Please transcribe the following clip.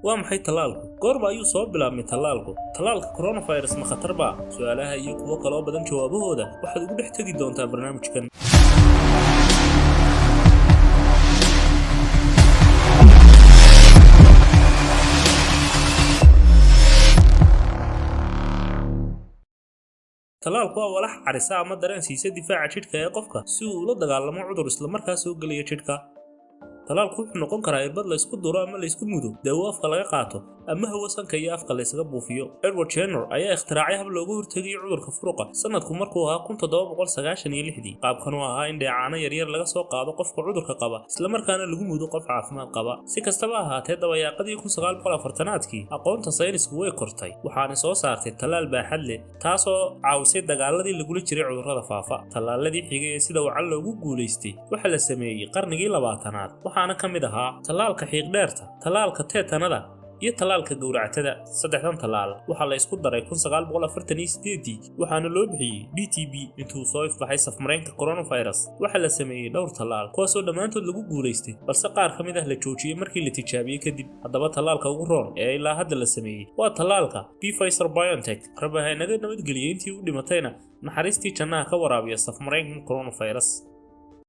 waa maxay tallaalku goorma ayuu soo bilaabmay tallaalku tallaalka coronavirus ma khatar baa su'aalaha iyo kuwo kale oo badan jawaabahooda waxaad ugu dhex tagi doontaa barnaamijkan tallaalku waa walax carisa ama dareen siisa difaaca jidhka ee qofka si uu ula dagaalamo cudur isla markaas soo galaya jidhka tallaalku wuxuu noqon karaa irbad la isku duro ama la isku mudo daawo afka laga qaato ama hawo sanka iyo afka la isaga buufiyo Edward Jenner ayaa ikhtiraacay hab loogu hortagay cudurka furuqa sanadku markuu ahaa 1796 qaabkan oo ahaa in dheecaano yaryar laga soo qaado qofka cudurka qaba isla markaana lagu mudo qof caafimaad qaba si kastaba ha ahaatee dabayaaqadii 1940-aadkii aqoonta saynisku way kortay waxaana soo saartay tallaal baaxad leh taasoo caawisay dagaaladii lagula jiray cudurrada faafa tallaaladii xigay ee sida wacan loogu guuleystay waxa la sameeyay qarnigii 20aad waxaana ka mid ahaa tallaalka xiiqdheerta tallaalka teetanada iyo tallaalka gowractada saddexdan tallaal waxa la isku daray 1948 waxaana loo bixiyay DTB intuu soo ifbaxay safmareenka coronavirus waxa la sameeyay dhowr tallaal kuwaas oo dhammaantood lagu guuleystay balse qaar ka mid ah la joojiyay markii la tijaabiyay kadib haddaba tallaalka ugu roon ee ilaa hadda la sameeyay waa tallaalka Pfizer-BioNTech rabahaynaga nabadgeliyay intii u dhimatayna naxariistii jannaha ka waraabiya safmareenka coronavirus